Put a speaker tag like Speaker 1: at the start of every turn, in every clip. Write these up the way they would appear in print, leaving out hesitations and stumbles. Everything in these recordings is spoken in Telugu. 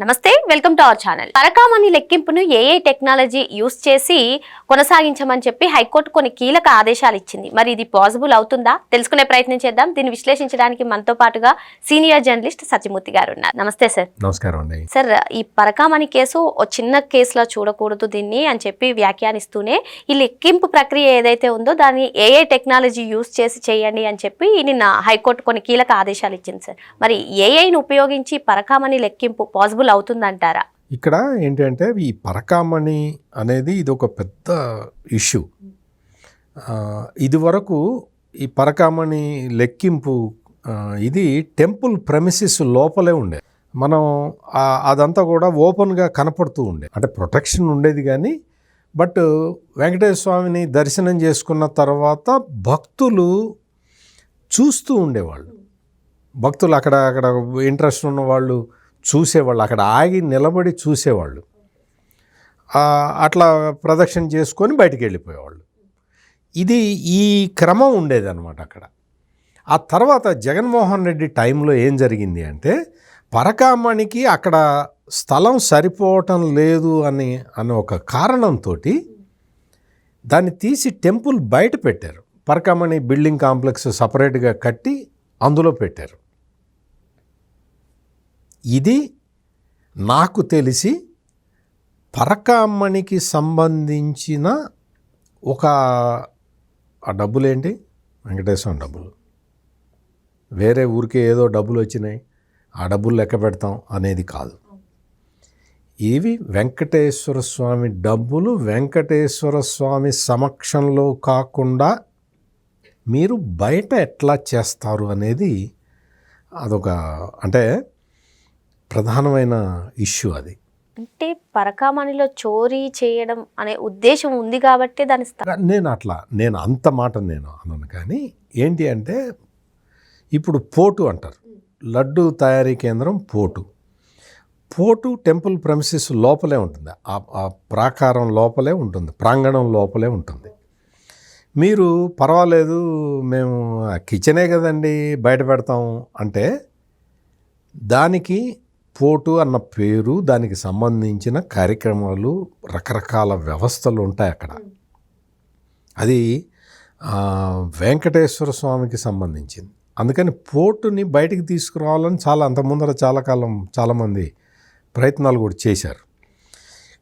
Speaker 1: నమస్తే వెల్కమ్ టు అవర్ ఛానల్. పరకామణి లెక్కింపును ఏఐ టెక్నాలజీ యూస్ చేసి కొనసాగించమని చెప్పి హైకోర్టు కొన్ని కీలక ఆదేశాలు ఇచ్చింది. మరి ఇది పాసిబుల్ అవుతుందా తెలుసుకునే ప్రయత్నం చేద్దాం. దీన్ని విశ్లేషించడానికి మనతో పాటుగా సీనియర్ జర్నలిస్ట్ సత్యమూర్తి గారు ఉన్నారు. నమస్తే సార్.
Speaker 2: నమస్కారం అండి.
Speaker 1: సార్, ఈ పరకామణి కేసు చిన్న కేసులా చూడకూడదు దీన్ని అని చెప్పి వ్యాఖ్యానిస్తూనే ఈ లెక్కింపు ప్రక్రియ ఏదైతే ఉందో దాన్ని ఏఐ టెక్నాలజీ యూస్ చేసి చేయండి అని చెప్పి నిన్న హైకోర్టు కొన్ని కీలక ఆదేశాలు ఇచ్చింది సార్. మరి ఏఐను ఉపయోగించి పరకామణి లెక్కింపు పాసిబుల్ అవుతుందంటారా?
Speaker 2: ఇక్కడ ఏంటంటే ఈ పరకామణి అనేది ఇది ఒక పెద్ద ఇష్యూ. ఇది వరకు ఈ పరకామణి లెక్కింపు ఇది టెంపుల్ ప్రెమిసిస్ లోపలే ఉండే, మనం అదంతా కూడా ఓపెన్గా కనపడుతూ ఉండే, అంటే ప్రొటెక్షన్ ఉండేది. కానీ బట్ వెంకటేశ్వర స్వామిని దర్శనం చేసుకున్న తర్వాత భక్తులు చూస్తూ ఉండేవాళ్ళు. భక్తులు అక్కడ ఇంట్రెస్ట్ ఉన్న వాళ్ళు చూసేవాళ్ళు, అక్కడ ఆగి నిలబడి చూసేవాళ్ళు, అట్లా ప్రదక్షిణ చేసుకొని బయటికి వెళ్ళిపోయేవాళ్ళు. ఇది ఈ క్రమం ఉండేదన్నమాట అక్కడ. ఆ తర్వాత జగన్మోహన్ రెడ్డి టైంలో ఏం జరిగింది అంటే పరకామణికి అక్కడ స్థలం సరిపోవటం లేదు అనే ఒక కారణంతో దాన్ని తీసి టెంపుల్ బయట పెట్టారు. పరకామణి బిల్డింగ్ కాంప్లెక్స్ సపరేట్గా కట్టి అందులో పెట్టారు. ఇది నాకు తెలిసి పరకామణికి సంబంధించిన ఆ డబ్బులేంటి, వెంకటేశ్వర డబ్బులు, వేరే ఊరికే ఏదో డబ్బులు వచ్చినాయి ఆ డబ్బులు లెక్క పెడతాం అనేది కాదు. ఇవి వెంకటేశ్వర స్వామి డబ్బులు. వెంకటేశ్వర స్వామి సమక్షంలో కాకుండా మీరు బయట ఎట్లా చేస్తారు అనేది అదొక అంటే ప్రధానమైన ఇష్యూ. అది
Speaker 1: అంటే పరకామణిలో చోరీ చేయడం అనే ఉద్దేశం ఉంది కాబట్టి దాని
Speaker 2: నేను అంత మాట నేను అన్నాను. కానీ ఏంటి అంటే ఇప్పుడు పోటు అంటారు, లడ్డు తయారీ కేంద్రం పోటు టెంపుల్ ప్రెమిసిస్ లోపలే ఉంటుంది, ఆ ప్రాకారం లోపలే ఉంటుంది, ప్రాంగణం లోపలే ఉంటుంది. మీరు పర్వాలేదు మేము కిచెనే కదండి బయట పెడతాం అంటే దానికి పోటు అన్న పేరు, దానికి సంబంధించిన కార్యక్రమాలు, రకరకాల వ్యవస్థలు ఉంటాయి అక్కడ. అది వెంకటేశ్వర స్వామికి సంబంధించింది. అందుకని పోటుని బయటికి తీసుకురావాలని అంతకుముందర చాలామంది ప్రయత్నాలు కూడా చేశారు.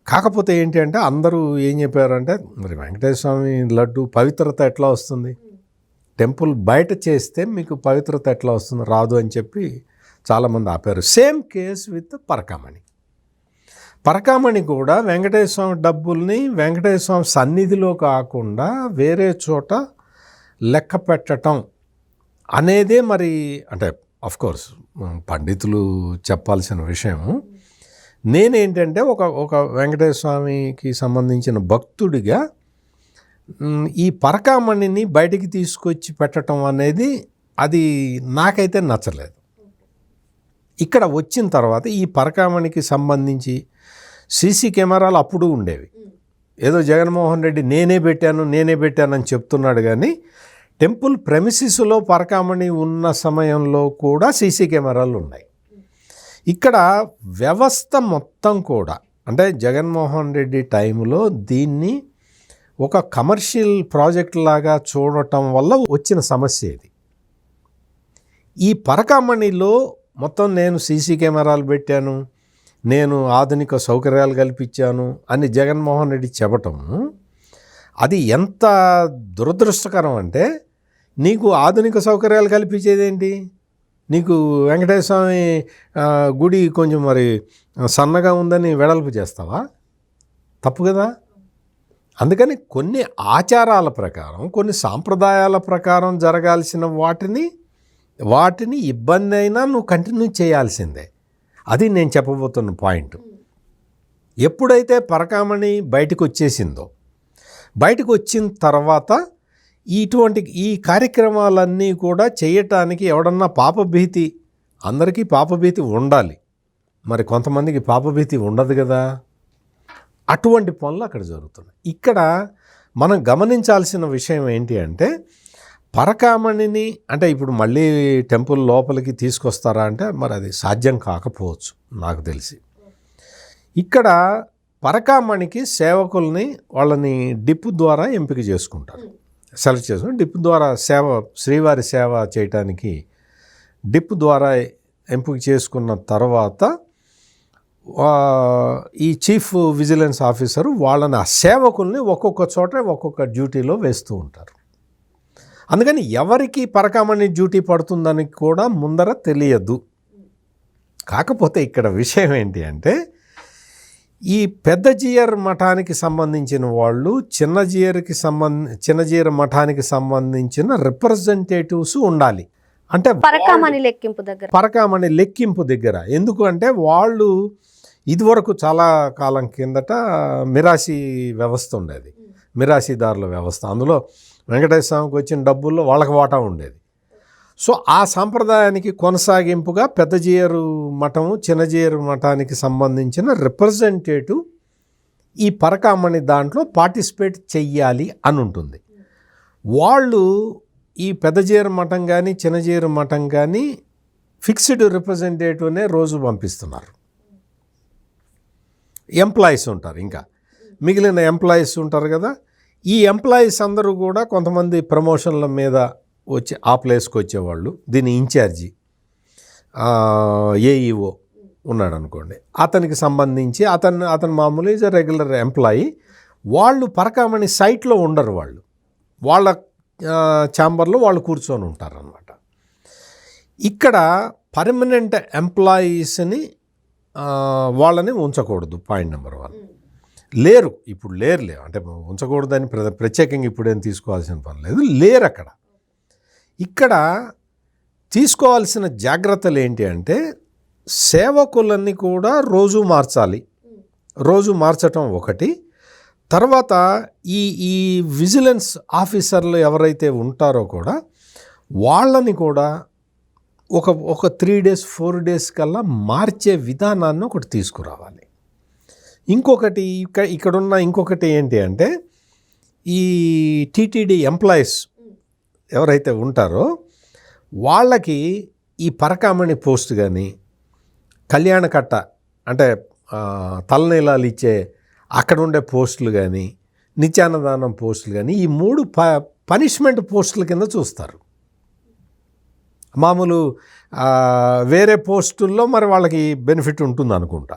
Speaker 2: కాకపోతే ఏంటి అంటే అందరూ ఏం చెప్పారంటే మరి వెంకటేశ్వర స్వామి లడ్డు పవిత్రత ఎట్లా వస్తుంది, టెంపుల్ బయట చేస్తే మీకు పవిత్రత ఎట్లా వస్తుంది, రాదు అని చెప్పి చాలామంది ఆపారు. సేమ్ కేస్ విత్ పరకామణి కూడా వెంకటేశ్వర స్వామి డబ్బుల్ని వెంకటేశ్వర స్వామి సన్నిధిలో కాకుండా వేరే చోట లెక్క పెట్టడం అనేదే మరి అంటే ఆఫ్కోర్స్ పండితులు చెప్పాల్సిన విషయం. నేనేంటంటే ఒక వెంకటేశ్వర స్వామికి సంబంధించిన భక్తుడిగా ఈ పరకామణిని బయటికి తీసుకొచ్చి పెట్టడం అనేది అది నాకైతే నచ్చలేదు. ఇక్కడ వచ్చిన తర్వాత ఈ పరకామణికి సంబంధించి సీసీ కెమెరాలు అప్పుడు ఉండేవి. ఏదో జగన్మోహన్ రెడ్డి నేనే పెట్టానని చెప్తున్నాడు. కానీ టెంపుల్ ప్రెమిసిస్లో పరకామణి ఉన్న సమయంలో కూడా సీసీ కెమెరాలు ఉన్నాయి. ఇక్కడ వ్యవస్థ మొత్తం కూడా అంటే జగన్మోహన్ రెడ్డి టైంలో దీన్ని ఒక కమర్షియల్ ప్రాజెక్ట్ లాగా చూడటం వల్ల వచ్చిన సమస్య ఇది. ఈ పరకామణిలో మొత్తం నేను సీసీ కెమెరాలు పెట్టాను, నేను ఆధునిక సౌకర్యాలు కల్పించాను అని జగన్మోహన్ రెడ్డి చెప్పటం అది ఎంత దురదృష్టకరం అంటే నీకు ఆధునిక సౌకర్యాలు కల్పించేదేంటి, నీకు వెంకటేశ్వర స్వామి గుడి కొంచెం మరి సన్నగా ఉందని వెడల్పు చేస్తావా? తప్పు కదా. అందుకని కొన్ని ఆచారాల ప్రకారం కొన్ని సాంప్రదాయాల ప్రకారం జరగాల్సిన వాటిని ఇబ్బంది అయినా నువ్వు కంటిన్యూ చేయాల్సిందే. అది నేను చెప్పబోతున్న పాయింట్. ఎప్పుడైతే పరకామణి బయటకు వచ్చిన తర్వాత ఈ కార్యక్రమాలన్నీ కూడా చేయటానికి ఎవడన్నా పాపభీతి, అందరికీ పాపభీతి ఉండాలి, మరి కొంతమందికి పాపభీతి ఉండదు కదా. అటువంటి పనులు అక్కడ జరుగుతున్నాయి. ఇక్కడ మనం గమనించాల్సిన విషయం ఏంటి అంటే పరకామణిని అంటే ఇప్పుడు మళ్ళీ టెంపుల్ లోపలికి తీసుకొస్తారా అంటే మరి అది సాధ్యం కాకపోవచ్చు నాకు తెలిసి. ఇక్కడ పరకామణికి సేవకుల్ని వాళ్ళని డిప్ ద్వారా ఎంపిక చేసుకుంటారు, సెలెక్ట్ చేసుకుని డిప్ ద్వారా శ్రీవారి సేవ చేయటానికి డిప్ ద్వారా ఎంపిక చేసుకున్న తర్వాత ఈ చీఫ్ విజిలెన్స్ ఆఫీసరు వాళ్ళని ఆ సేవకుల్ని ఒక్కొక్క చోట ఒక్కొక్క డ్యూటీలో వేస్తూ ఉంటారు. అందుకని ఎవరికి పరకామణి డ్యూటీ పడుతుందని కూడా ముందర తెలియదు. కాకపోతే ఇక్కడ విషయం ఏంటి అంటే ఈ పెద్ద జీయర్ మఠానికి సంబంధించిన వాళ్ళు చిన్నజీయర్ మఠానికి సంబంధించిన రిప్రజెంటేటివ్స్ ఉండాలి. అంటే పరకామణి లెక్కింపు దగ్గర ఎందుకు అంటే వాళ్ళు ఇదివరకు చాలా కాలం కిందట మిరాసి వ్యవస్థ ఉండేది, మిరాసీదారుల వ్యవస్థ. అందులో వెంకటేశ్వర స్వామికి వచ్చిన డబ్బుల్లో వాళ్ళకి వాటా ఉండేది. సో ఆ సాంప్రదాయానికి కొనసాగింపుగా పెద్దజీయరు మఠము చిన్నజీయరు మఠానికి సంబంధించిన రిప్రజెంటేటివ్ ఈ పరకామణి దాంట్లో పార్టిసిపేట్ చెయ్యాలి అని ఉంటుంది. వాళ్ళు ఈ పెద్దజీయరు మఠం కానీ చిన్నజీయరు మఠం కానీ ఫిక్స్డ్ రిప్రజెంటేటివ్నే రోజు పంపిస్తున్నారు. ఎంప్లాయీస్ ఉంటారు, ఇంకా మిగిలిన ఎంప్లాయీస్ ఉంటారు కదా. ఈ ఎంప్లాయీస్ అందరూ కూడా కొంతమంది ప్రమోషన్ల మీద వచ్చి ఆ ప్లేస్కి వచ్చేవాళ్ళు, దీని ఇన్ఛార్జి ఏఈఓ ఉన్నాడు అనుకోండి, అతనికి సంబంధించి అతను మామూలు ఈజ్ రెగ్యులర్ ఎంప్లాయీ. వాళ్ళు పరకామణి సైట్లో ఉండరు, వాళ్ళ ఛాంబర్లో వాళ్ళు కూర్చొని ఉంటారనమాట. ఇక్కడ పర్మనెంట్ ఎంప్లాయీస్ని వాళ్ళని ఉంచకూడదు. పాయింట్ నెంబర్ 1 లేరు, ఇప్పుడు లేరు అంటే ఉంచకూడదని ప్రత్యేకంగా ఇప్పుడేం తీసుకోవాల్సిన పని లేదు, లేరు అక్కడ. ఇక్కడ తీసుకోవాల్సిన జాగ్రత్తలు ఏంటి అంటే సేవకులన్నీ కూడా రోజు మార్చాలి. రోజు మార్చటం ఒకటి. తర్వాత ఈ విజిలెన్స్ ఆఫీసర్లు ఎవరైతే ఉంటారో కూడా వాళ్ళని కూడా ఒక 3 days 4 days కల్లా మార్చే విధానాన్ని ఒకటి తీసుకురావాలి. ఇంకొకటి ఇక్కడున్న ఇంకొకటి ఏంటి అంటే ఈ టీటీడీ ఎంప్లాయీస్ ఎవరైతే ఉంటారో వాళ్ళకి ఈ పరకామణి పోస్ట్ కానీ కళ్యాణకట్ట అంటే తలనీలాలు ఇచ్చే అక్కడ ఉండే పోస్టులు కానీ నిత్యాన్నదానం పోస్టులు కానీ ఈ 3 పనిష్మెంట్ పోస్టుల కింద చూస్తారు. మామూలు వేరే పోస్టుల్లో మరి వాళ్ళకి బెనిఫిట్ ఉంటుంది అనుకుంటా.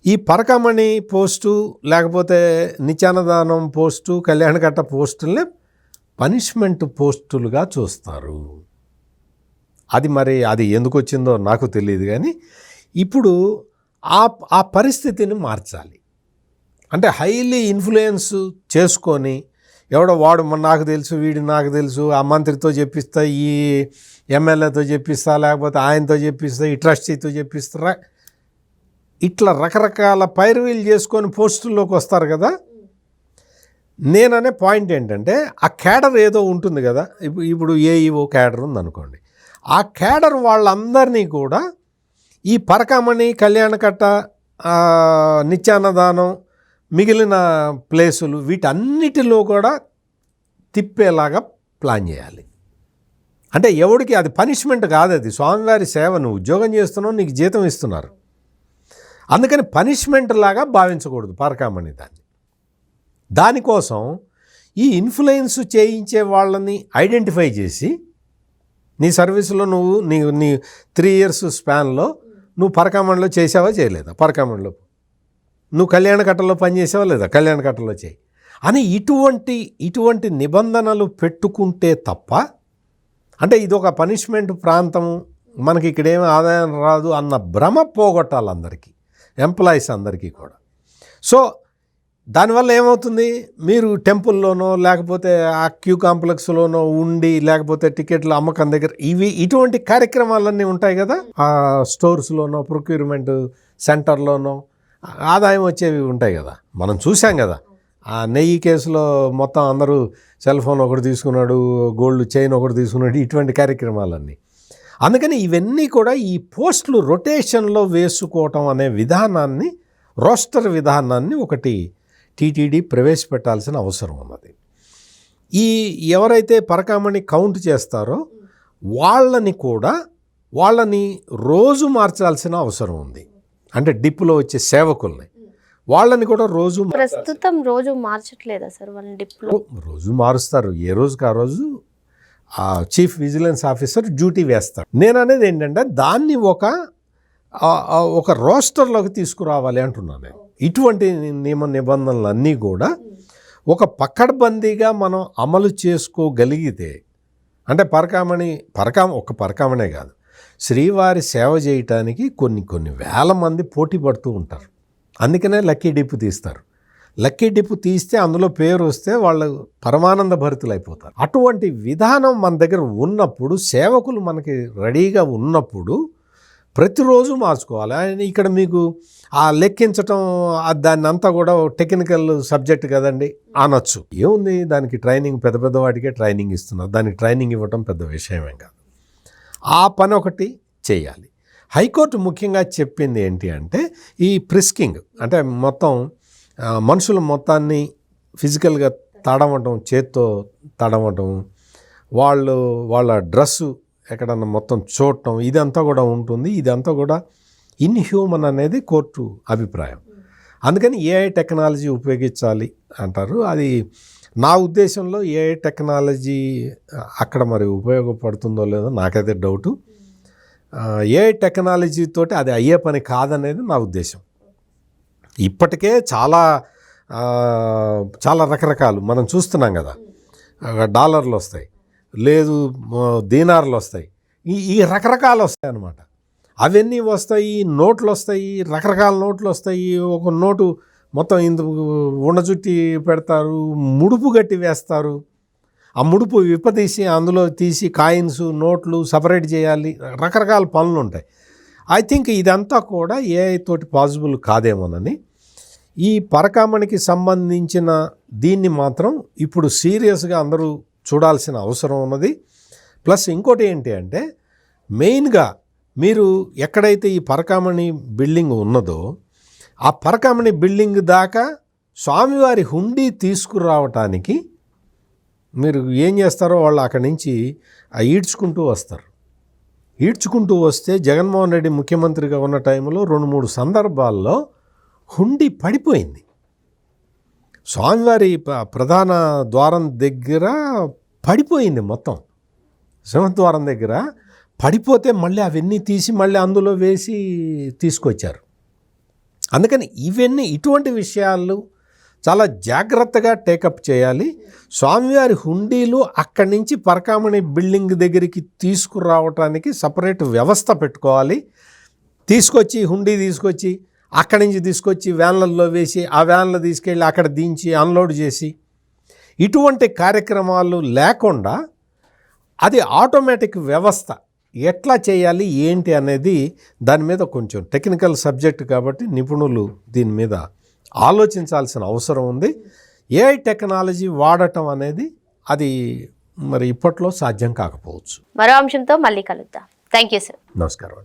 Speaker 2: ఈ పరకామణి పోస్టు లేకపోతే నిత్యాన్నదానం పోస్టు కళ్యాణకట్ట పోస్టుల్ని పనిష్మెంట్ పోస్టులుగా చూస్తారు. అది ఎందుకు వచ్చిందో నాకు తెలియదు, కానీ ఇప్పుడు ఆ పరిస్థితిని మార్చాలి. అంటే హైలీ ఇన్ఫ్లుయెన్స్ చేసుకొని ఎవడో వాడు నాకు తెలుసు, వీడు నాకు తెలుసు, ఆ మంత్రితో చెప్పిస్తా, ఈ ఎమ్మెల్యేతో చెప్పిస్తా, లేకపోతే ఆయనతో చెప్పిస్తా, ఈ ట్రస్టీతో చెప్పిస్తారా, ఇట్లా రకరకాల పైరువీలు చేసుకొని పోస్టుల్లోకి వస్తారు కదా. నేననే పాయింట్ ఏంటంటే ఆ క్యాడర్ ఏదో ఉంటుంది కదా, ఇప్పుడు ఏఈఓ క్యాడర్ ఉందనుకోండి, ఆ క్యాడర్ వాళ్ళందరినీ కూడా ఈ పరకామణి కళ్యాణకట్ట నిత్యాన్నదానం మిగిలిన ప్లేసులు వీటన్నిటిలో కూడా తిప్పేలాగా ప్లాన్ చేయాలి. అంటే ఎవడికి అది పనిష్మెంట్ కాదు, అది స్వామివారి సేవ, నువ్వు ఉద్యోగం చేస్తున్నావు, నీకు జీతం ఇస్తున్నారు, అందుకని పనిష్మెంట్ లాగా భావించకూడదు పరకామణి దాన్ని. దానికోసం ఈ ఇన్ఫ్లుయెన్స్ చేయించే వాళ్ళని ఐడెంటిఫై చేసి నీ సర్వీసులో నీ 3 years స్పాన్లో నువ్వు పరకామణిలో చేసావా చేయలేదా, పరకామణిలో నువ్వు కళ్యాణకట్టలో పనిచేసావా లేదా, కళ్యాణకట్టలో చేయి అని ఇటువంటి నిబంధనలు పెట్టుకుంటే తప్ప, అంటే ఇది ఒక పనిష్మెంట్ ప్రాంతము, మనకి ఇక్కడేమీ ఆదాయం రాదు అన్న భ్రమ పోగొట్టాలి అందరికీ, ఎంప్లాయీస్ అందరికీ కూడా. సో దానివల్ల ఏమవుతుంది, మీరు టెంపుల్లోనో లేకపోతే ఆ క్యూ కాంప్లెక్స్లోనో ఉండి లేకపోతే టికెట్ల అమ్మకం దగ్గర ఇటువంటి కార్యక్రమాలన్నీ ఉంటాయి కదా, ఆ స్టోర్స్లోనో ప్రొక్యూర్మెంట్ సెంటర్లోనో ఆదాయం వచ్చేవి ఉంటాయి కదా. మనం చూసాం కదా ఆ నెయ్యి కేసులో మొత్తం అందరూ సెల్ ఫోన్ ఒకటి తీసుకున్నాడు, గోల్డ్ చైన్ ఒకటి తీసుకున్నాడు, ఇటువంటి కార్యక్రమాలన్నీ. అందుకని ఇవన్నీ కూడా ఈ పోస్టులు రొటేషన్లో వేసుకోవటం అనే విధానాన్ని, రోస్టర్ విధానాన్ని ఒకటి టీటీడీ ప్రవేశపెట్టాల్సిన అవసరం ఉన్నది. ఎవరైతే పరకామణి కౌంట్ చేస్తారో వాళ్ళని రోజు మార్చాల్సిన అవసరం ఉంది. అంటే డిప్లో వచ్చే సేవకుల్ని, వాళ్ళని కూడా రోజు
Speaker 1: ప్రస్తుతం రోజు మార్చట్లేదా సార్ వాళ్ళని డిప్లో?
Speaker 2: రోజు మారుస్తారు. ఏ రోజుకి ఆ రోజు ఆ చీఫ్ విజిలెన్స్ ఆఫీసర్ డ్యూటీ వేస్తాడు. నేను అనేది ఏంటంటే దాన్ని ఒక రోస్టర్లోకి తీసుకురావాలి అంటున్నాను నేను. ఇటువంటి నియమ నిబంధనలు అన్నీ కూడా ఒక పకడ్బందీగా మనం అమలు చేసుకోగలిగితే, అంటే ఒక్క పరకామణే కాదు, శ్రీవారి సేవ చేయటానికి కొన్ని వేల మంది పోటీ పడుతూ ఉంటారు. అందుకనే లక్కీ డిప్ తీస్తారు. లక్కీ డిప్ తీస్తే అందులో పేరు వస్తే వాళ్ళు పరమానంద భరితులు అయిపోతారు. అటువంటి విధానం మన దగ్గర ఉన్నప్పుడు, సేవకులు మనకి రెడీగా ఉన్నప్పుడు ప్రతిరోజు మార్చుకోవాలి. ఇక్కడ మీకు ఆ లెక్కించటం దాన్ని అంతా కూడా టెక్నికల్ సబ్జెక్ట్ కదండి అనొచ్చు. ఏముంది దానికి ట్రైనింగ్, పెద్ద వాటికే ట్రైనింగ్ ఇస్తున్నారు. దానికి ట్రైనింగ్ ఇవ్వటం పెద్ద విషయమేం కాదు. ఆ పని ఒకటి చేయాలి. హైకోర్టు ముఖ్యంగా చెప్పింది ఏంటి అంటే ఈ ప్రిస్కింగ్, అంటే మొత్తం మనుషుల మొత్తాన్ని ఫిజికల్గా తడవటం, చేత్తో తడవటం, వాళ్ళ డ్రెస్సు ఎక్కడన్నా మొత్తం చూడటం, ఇదంతా కూడా ఉంటుంది. ఇదంతా కూడా ఇన్హ్యూమన్ అనేది కోర్టు అభిప్రాయం. అందుకని ఏఐ టెక్నాలజీ ఉపయోగించాలి అంటారు. అది నా ఉద్దేశంలో ఏఐ టెక్నాలజీ అక్కడ మరి ఉపయోగపడుతుందో లేదో నాకైతే డౌటు. ఏఐ టెక్నాలజీ తోటి అది అయ్యే పని కాదనేది నా ఉద్దేశం. ఇప్పటికే చాలా రకరకాలు మనం చూస్తున్నాం కదా. డాలర్లు వస్తాయి, లేదు దీనార్లు వస్తాయి, ఈ రకరకాలు వస్తాయి అన్నమాట. అవన్నీ వస్తాయి, నోట్లు వస్తాయి, రకరకాల నోట్లు వస్తాయి. ఒక నోటు మొత్తం ఇందుకు ఉండజుట్టి పెడతారు, ముడుపు గట్టి వేస్తారు. ఆ ముడుపు విప్పదీసి అందులో తీసి కాయిన్స్, నోట్లు సపరేట్ చేయాలి. రకరకాల పనులు ఉంటాయి. ఐ థింక్ ఇదంతా కూడా ఏఐ తోటి పాసిబుల్ కాదేమోనని, ఈ పరకామణికి సంబంధించిన దీన్ని మాత్రం ఇప్పుడు సీరియస్గా అందరూ చూడాల్సిన అవసరం ఉన్నది. ప్లస్ ఇంకోటి ఏంటి అంటే, మెయిన్గా మీరు ఎక్కడైతే ఈ పరకామణి బిల్డింగ్ ఉన్నదో ఆ పరకామణి బిల్డింగ్ దాకా స్వామివారి హుండీ తీసుకురావటానికి మీరు ఏం చేస్తారో వాళ్ళు అక్కడి నుంచి ఈడ్చుకుంటూ వస్తారు. ఈడ్చుకుంటూ వస్తే జగన్మోహన్ రెడ్డి ముఖ్యమంత్రిగా ఉన్న టైంలో 2-3 సందర్భాల్లో హుండీ పడిపోయింది. స్వామివారి ప్రధాన ద్వారం దగ్గర పడిపోయింది, మొత్తం సింహద్వారం దగ్గర పడిపోతే మళ్ళీ అవన్నీ తీసి మళ్ళీ అందులో వేసి తీసుకొచ్చారు. అందుకని ఇటువంటి విషయాలు చాలా జాగ్రత్తగా టేకప్ చేయాలి. స్వామివారి హుండీలు అక్కడి నుంచి పరకామణి బిల్డింగ్ దగ్గరికి తీసుకురావటానికి సపరేట్ వ్యవస్థ పెట్టుకోవాలి. హుండీ తీసుకొచ్చి అక్కడి నుంచి తీసుకొచ్చి వ్యాన్లలో వేసి ఆ వ్యాన్లో తీసుకెళ్ళి అక్కడ దించి అన్లోడ్ చేసి, ఇటువంటి కార్యక్రమాలు లేకుండా అది ఆటోమేటిక్ వ్యవస్థ ఎట్లా చేయాలి ఏంటి అనేది దాని మీద కొంచెం టెక్నికల్ సబ్జెక్ట్ కాబట్టి నిపుణులు దీని మీద ఆలోచించాల్సిన అవసరం ఉంది. ఏఐ టెక్నాలజీ వాడటం అనేది అది మరి ఇప్పట్లో సాధ్యం కాకపోవచ్చు.
Speaker 1: మరో అంశంతో మళ్ళీ కలుద్దాం. Thank you sir.
Speaker 2: నమస్కారం.